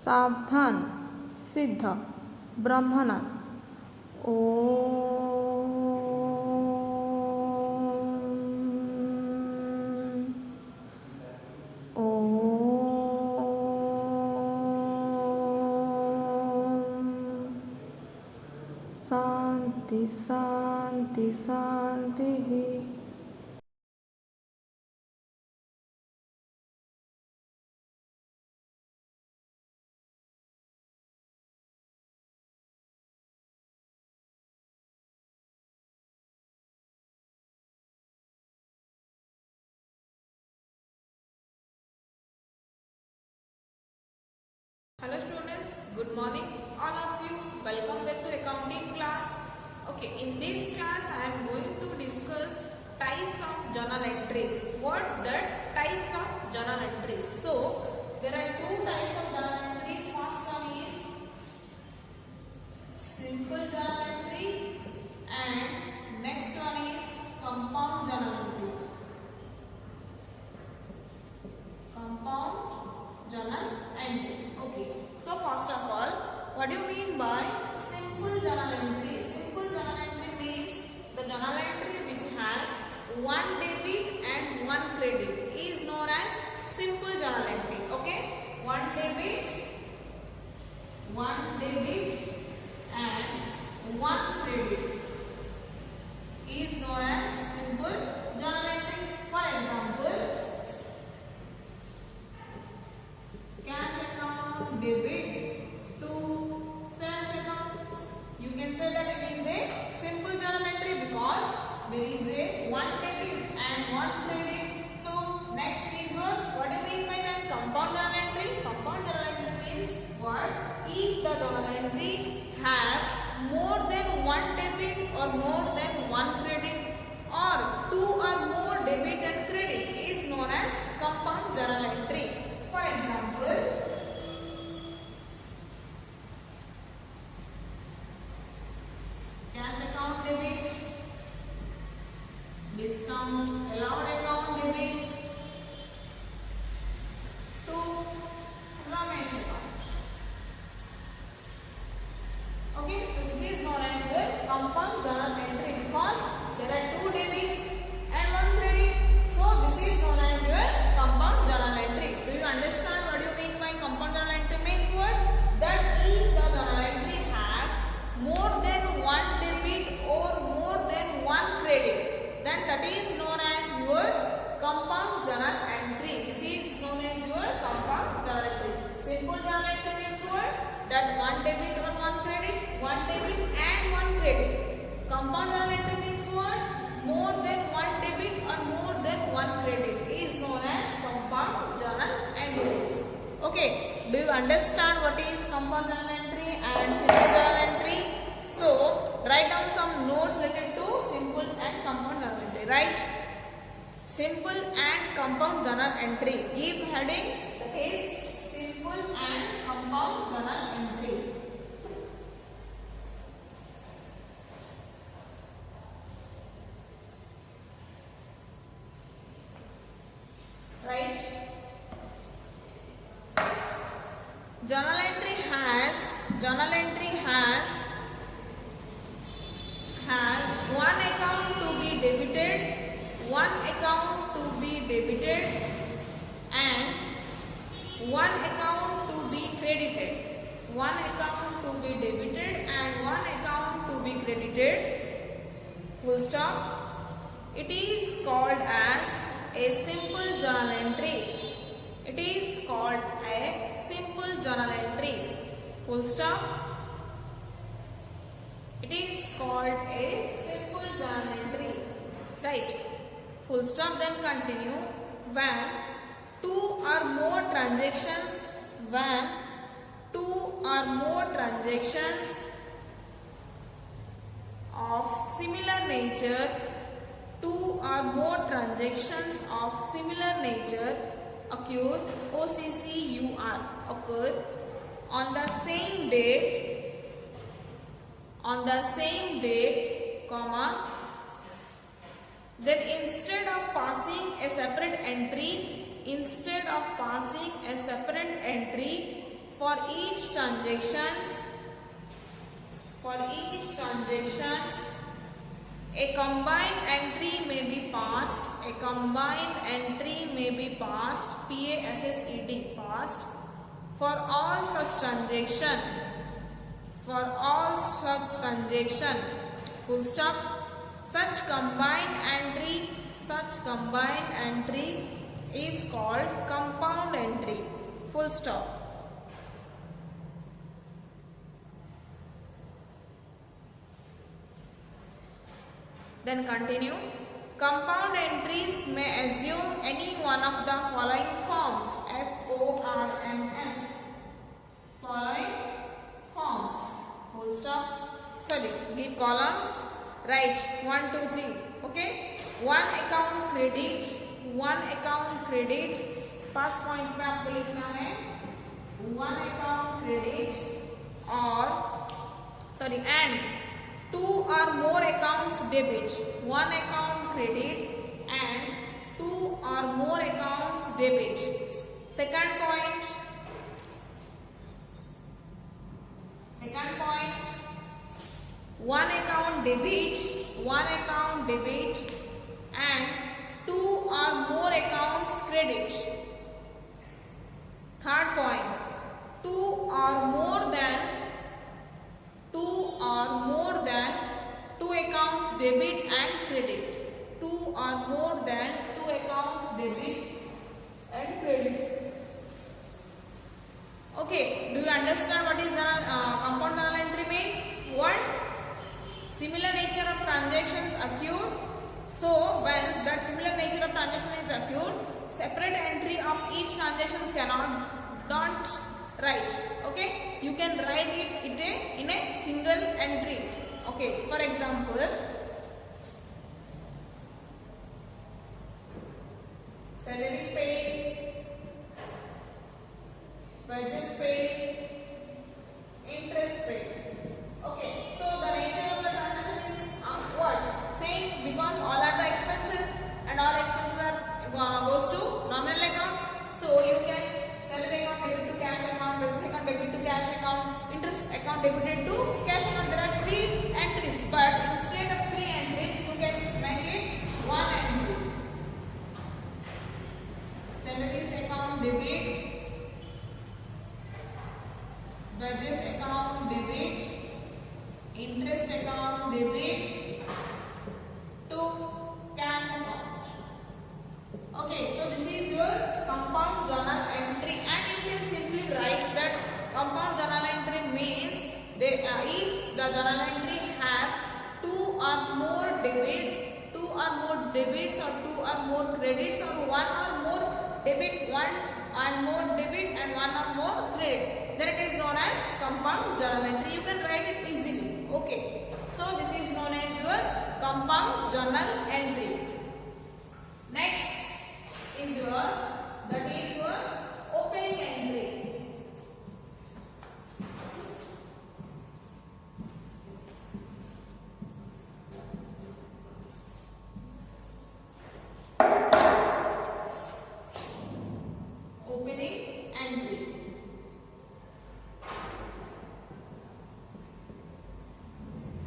सावधान सिद्ध ब्रह्मनाथ। शांति शांति शांति। Hello students, good morning all of you. Welcome back to accounting class. Okay, in this class I am going to discuss types of journal entries. What the types of journal entries? So, there are two types of journal entry. First one is simple journal entry and next one is compound journal entry. Compound journal entry. Okay. So first of all, what do you mean by simple journal entry? Simple journal entry means the journal entry which has one debit and one credit is known as simple journal entry. Okay. One debit and one credit is known as simple journal entry. For example, cash account debit to sales account. You can say that it is a simple journal entry because there is a one debit and one credit. So next is what do you mean by that? Compound journal entry. Compound journal entry means what? If the journal entry have more than one debit or more than one credit or two or more debit and credit is known as compound journal entry. For example, cash account debit, discount allowed account debit to Ramesh account. Okay, so this is known as the compound journal entry because there are two debits and one credit. So this is known as your compound journal entry. Do you understand what you mean by compound journal entry means what? That if the journal entry have more than one debit or more than one credit, then that is known as your compound journal entry. This is known as your compound journal entry. Simple journal entry means what? That one debit or one credit, one debit and one credit. Compound journal entry means what? More than one debit or more than one credit is known as compound journal entries. Okay, do you understand what is compound journal entry and simple journal entry? So, write down some notes related to simple and compound journal entry. Right? Simple and compound journal entry. Give heading, that is simple and compound journal entry. Right? Journal entry has one account to be debited, one account to be debited and one account to be credited. One account to be debited and one account to be credited. Full stop. It is called as a simple journal entry. It is called a simple journal entry. Full stop. It is called a simple journal entry. Right. Full stop. Then continue. When two or more transactions of similar nature, occur, occur on the same date, comma, then instead of passing a separate entry for each transaction, a combined entry may be passed. A combined entry may be passed. PASSED, passed for all such transaction. For all such transaction. Full stop. Such combined entry is called compound entry. Full stop. Then continue. Compound entries may assume any one of the following forms. FORMS. Following forms. Full stop. Sorry, give column. Write 1, 2, 3. Okay. One account credit. Pass point पे आपको लिखना है one account credit और sorry and two or more accounts debit. One account credit and two or more accounts debit. Second point. One account debit and two or more accounts credit. Third point. Two or more than two accounts debit and credit. Two or more than two accounts debit and credit. Okay, do you understand what is compound journal entry means? What? Similar nature of transactions occur. So when that similar nature of transaction is occurred, separate entry of each transactions don't write. Okay, you can write it in a single entry. Okay, for example, salary paid, wages paid, interest paid. Okay, so the nature of the transaction is what? Same, because all are the expenses and all expenses goes to nominal account. So you can salary account debit to cash account, wages account debit to cash account, interest account debited to cash account. There are 3 entries, but instead of 3 entries, you can make it 1 entry. Salaries account debit, wages account debit, interest account debit to cash account. Okay, so this is your compound journal entry, and you can simply write that compound journal entry means if the journal entry has two or more debits or two or more credits, or one or more debit, one or more debit and one or more credit, then it is known as compound journal entry. You can write it easily. Okay, so this is known as your compound journal entry. Next is your opening entry. Opening entry.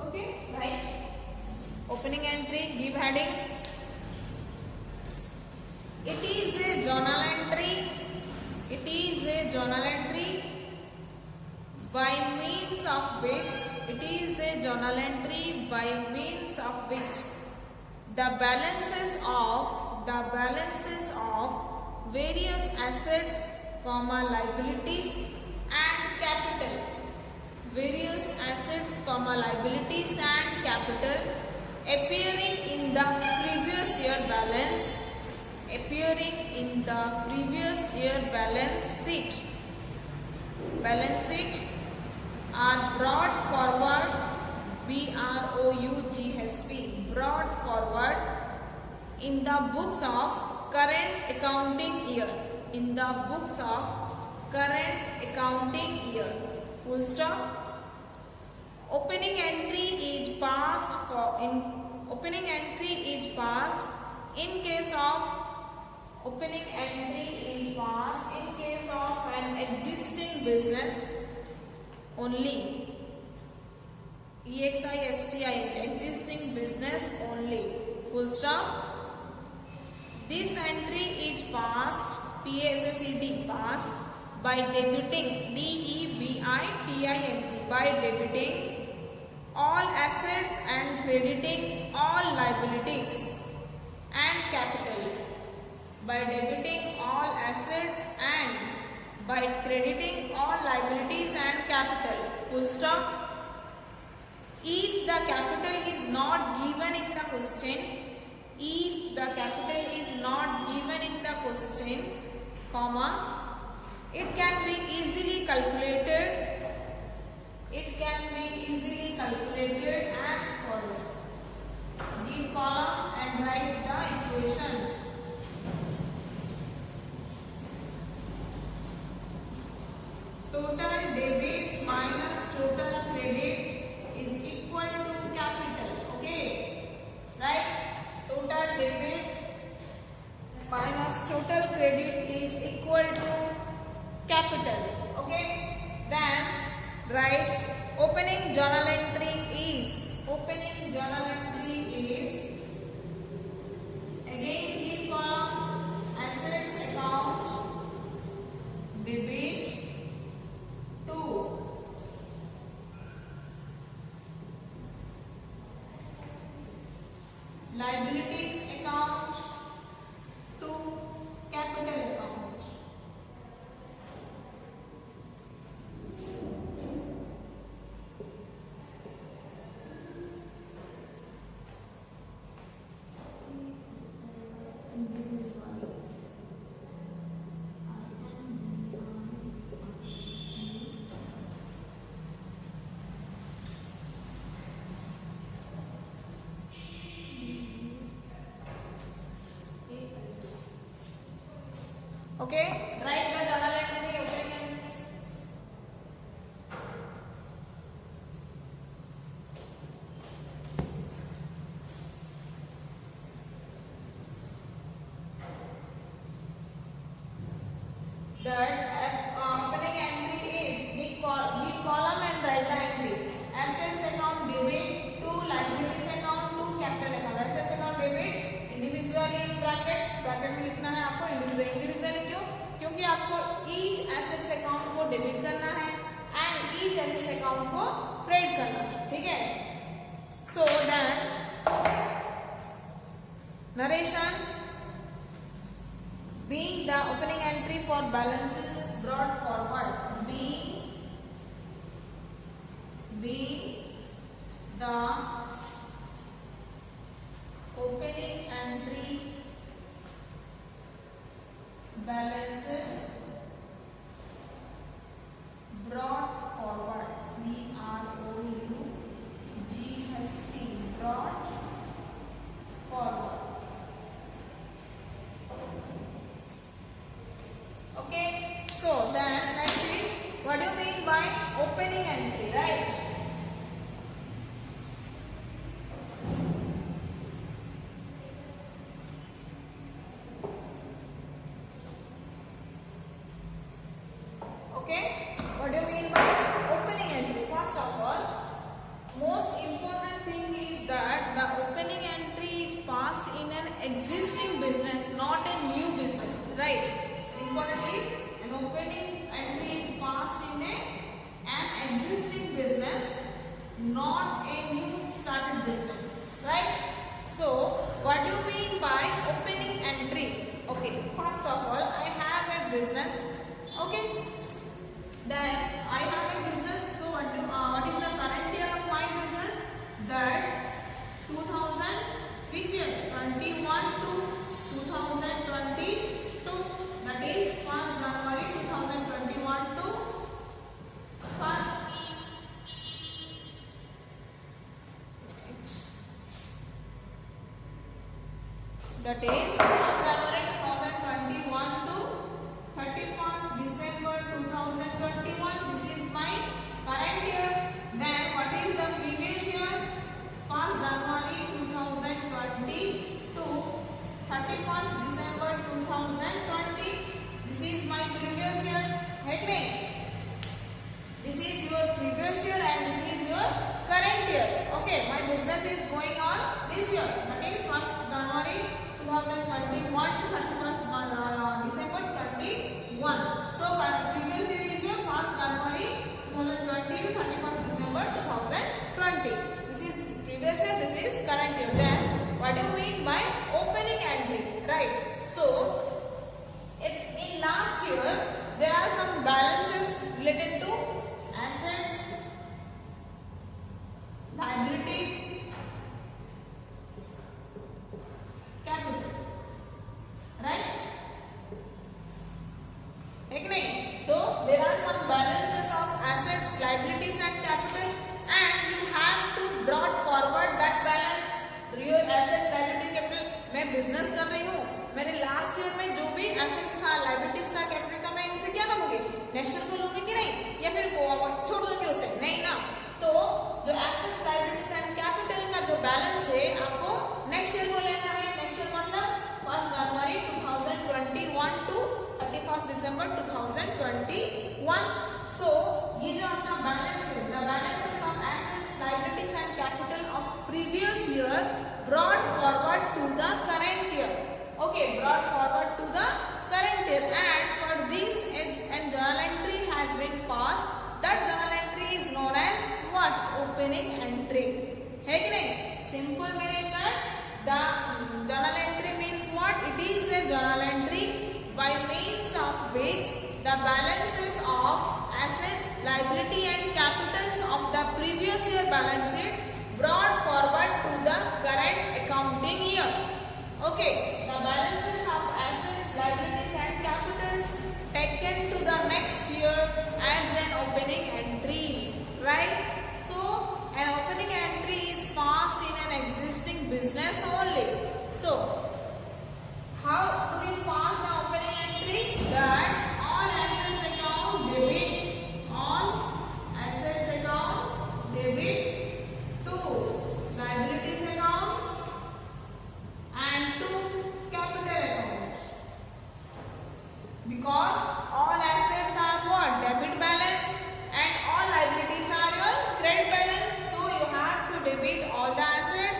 Okay, right. Opening entry, give heading. It is a journal entry. By means of which the balances of various assets, liabilities and capital. Appearing in the previous year balance sheet are brought forward, brought forward in the books of current accounting year. Full stop. Opening entry is passed in case of an existing business only. EXISTING, existing business only. Full stop. This entry is passed, PASSED, passed by debiting, DEBITING, by debiting all assets and crediting all liabilities and capital. By debiting all assets and by crediting all liabilities and capital. Full stop. If the capital is not given in the question, if the capital is not given in the question, comma, it can be easily calculated. It can be easily calculated as follows. Give column and write the equation. Total debits minus total credits is equal to capital. Okay, right? Total debits minus total credit is equal to capital. Okay, then write opening journal entry is, opening journal entry is, again give column assets account, debit 2, liabilities account 2, capital account. Okay, write the journal entry opening. That opening entry is give column and write the entry. Assets account debit to liabilities account to capital account. Assets account debit individually bracket में लिखना है आपको individually क्यों? क्योंकि आपको each assets account को debit करना है एंड ईच एसेट्स अकाउंट को क्रेडिट करना है. ठीक है. So then narration being the opening entry for balances brought forward, being the opening entry balances brought forward, BROUGHT, brought forward. Okay, so then next is, what do you mean by opening entry, right? Okay, what do you mean by opening entry? First of all, most important thing is that the opening entry is passed in an existing business, not a new business, right? Important is an opening entry is passed in an existing business, not a new started business, right? So, what do you mean by opening entry? Okay, first of all, I have a business. Okay. Then I have a business. So what is the current year of my business? That 2000, which year? 21 to 2022. That is 1st January 2021 to 1st. That is 1st January 2021 to 31st December 2021. This is my current year. Then what is the previous year? 1st January 2020 to 31st December 2020. This is my previous year. है कि नहीं? is your previous year and this is your current year. Okay, my business is going on this year, that is 1st January 2021 to 31st December 21. So previous year is your 1st January 2020 to 31st December 2020. This is previous year, this is current year. Then what do you mean by opening entry? Right. So it's in last year there are some balances related to assets, liabilities, capital. Right? Agree? So there are some balances of assets, liabilities and capital, and you have to brought forward that balance. Your assets, liability, capital. मैं business कर रही हूँ, मैंने last year में जो भी assets था, liabilities था, कैपिटल था, मैं उसे क्या करूँगी? नेक्स्ट ईयर को लूंगी कि नहीं, या फिर छोड़ दूंगी उसे? नहीं ना। तो जो एसेट्स, लाइबिलिटीज एंड कैपिटल का जो बैलेंस है आपको नेक्स्ट ईयर को लेना है। नेक्स्ट ईयर मतलब 1st January 2021 to 31st December 2021. So ये जो आपका बैलेंस है, the balances of assets, liabilities and capital of previous year brought forward to the current year. Okay, brought forward to the current year, and for this a journal entry has been passed. That journal entry is known as what? Opening entry. है कि नहीं? Simple meaning that the journal entry means what? It is a journal entry by means of which the balances of assets, liability and capitals of the previous year balance sheet brought forward to the current accounting year. Okay, the balances of assets, liabilities and capitals taken to the next year as an opening entry, right? So an opening entry is passed in an existing business only. So how do you pass the opening entry? That all assets account debit, all assets account debit to liabilities account and to capital account, because all assets are what? Debit balance, and all liabilities are your credit balance. So you have to debit all the assets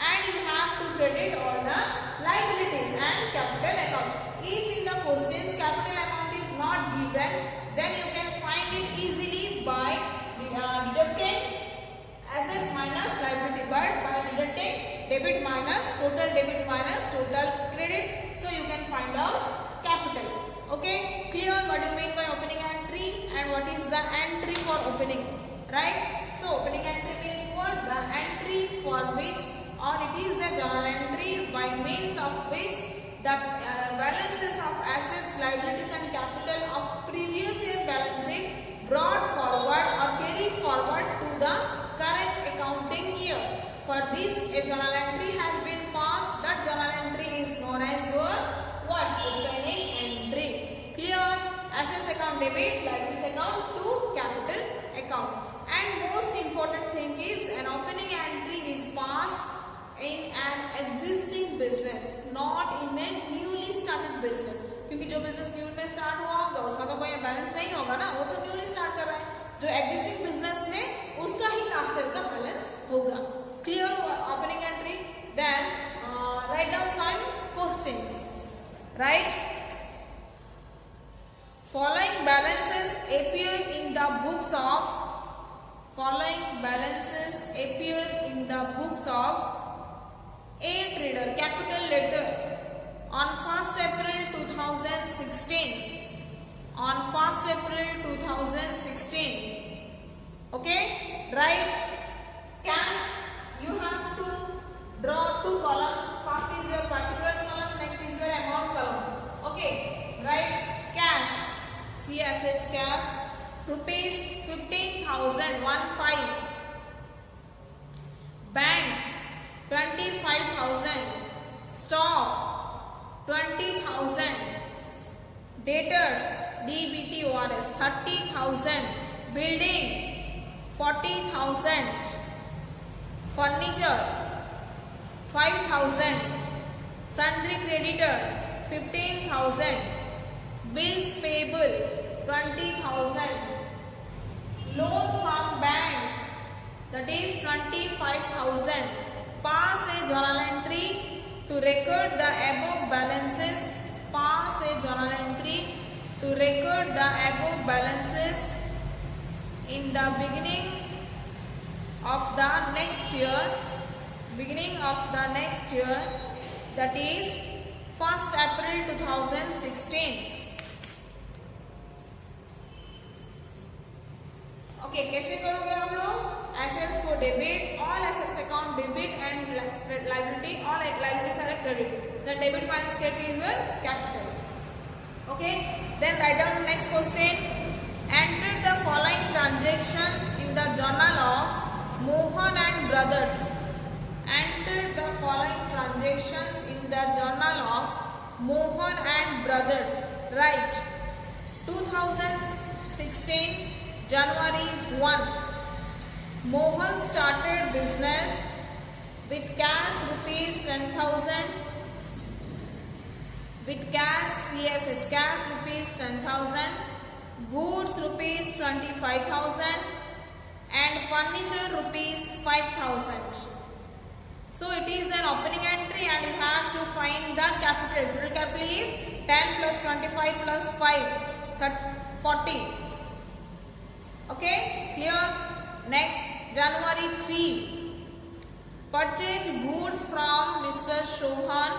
and you have to credit all the liabilities and capital account. If in the questions capital account is not given, then you can find it easily by deducting assets minus liability, but by deducting debit minus total credit, so you can find out capital. Okay, clear what you mean by opening entry and what is the entry for opening, right? So opening entry means what? The entry for which, or it is the journal entry by means of which the balances of assets, liabilities and capital of previous year balance sheet brought forward or carried forward to the current accounting year. For this a journal entry has been passed. That journal entry is known as your what? Opening entry. Clear? Assets account debit, liabilities account to capital account. And most important thing is an opening entry is passed in an existing business, not in a newly started business. क्योंकि जो business new में start हुआ होगा उसमें तो कोई balance नहीं होगा ना, वो तो न्यूली स्टार्ट कर रहा है। जो एग्जिस्टिंग बिजनेस है उसका ही लास्ट ईयर का बैलेंस होगा। Clear opening entry? Then write down some questions, right? Following balances appear in the books of A trader, capital letter, on 1st April 2016. On 1st April 2016. Okay, right? Cash, you have to draw two columns. First is your particulars column, next is your amount column. Okay, right? Cash, CSH cash, rupees 15,015. Bank 25,000. Stock 20,000. Debtors DBTORS 30,000. Building 40,000. Furniture 5,000. Sundry creditors 15,000. Bills payable 20,000. Loan that is 25,000. Pass a journal entry to record the above balances. Pass a journal entry to record the above balances in the beginning of the next year. Beginning of the next year, that is 1st April 2016. Okay कैसे करोगे आप लोग? Assets को debit, all assets account debit and liability, all liabilities are credit. The debit minus credit is your capital. Okay, then write down next question. Enter the following transactions in the journal of Mohan and brothers. Enter the following transactions in the journal of Mohan and Brothers. Right. 2016 January 1. Mohan started business with cash rupees 10,000. With cash CSH cash rupees 10,000. Goods rupees 25,000 and furniture rupees 5,000. So it is an opening entry and you have to find the capital. Total capital is 10 plus 25 plus 5, 40. Okay, clear? Next, January 3. Purchase goods from Mr. Sohan.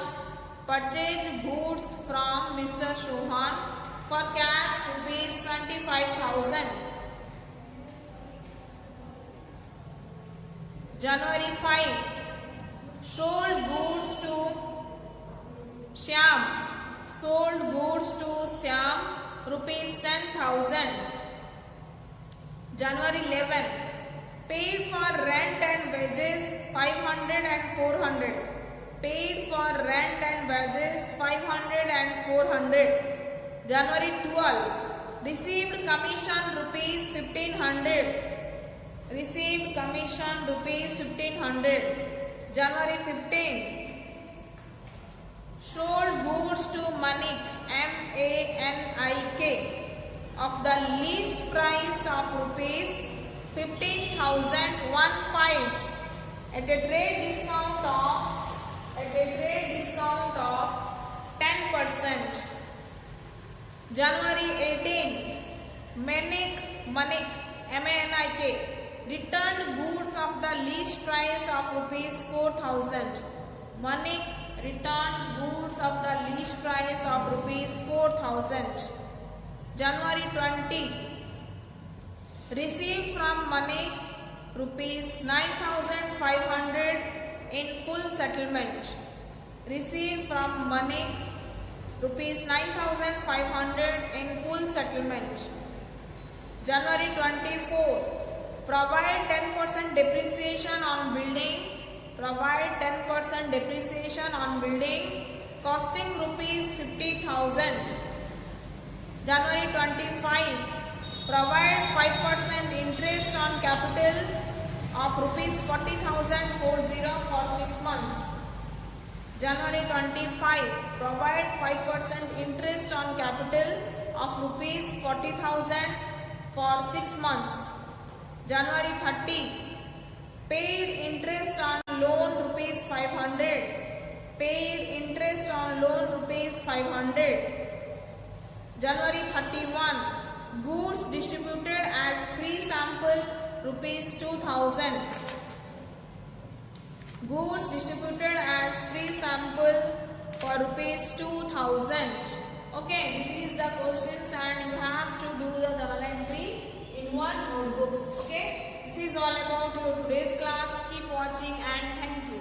Purchase goods from Mr. Sohan for cash rupees 25,000. January 5. Sold goods to Shyam. Sold goods to Shyam rupees 10,000. January 11. Paid for rent and wages 500 and 400. Paid for rent and wages 500 and 400. January 12. Received commission rupees 1,500. Received commission rupees 1,500. January 15. Sold goods to Manik, MANIK, of the lease price of rupees 15,015 at a trade discount of 10%. January 18. Manik, MANIK, returned goods of the lease price of rupees 4,000. Manik returned goods of the lease price of rupees 4,000. January 20. Received from Manik rupees 9,500 in full settlement. Received from Manik rupees 9,500 in full settlement. January 24. Provide 10% depreciation on building. Provide 10% depreciation on building costing rupees 50,000. January 25. Provide 5% interest on capital of rupees 40,000 for 6 months. January 25. Provide 5% interest on capital of rupees 40,000 for 6 months. January 30. Paid interest on loan rupees 500. Paid interest on loan rupees 500. January 31. Goods distributed as free sample rupees 2,000. Goods distributed as free sample for rupees 2,000. Okay, this is the questions and you have to do the journal entry in one notebook. Okay, this is all about your today's class. Keep watching and thank you.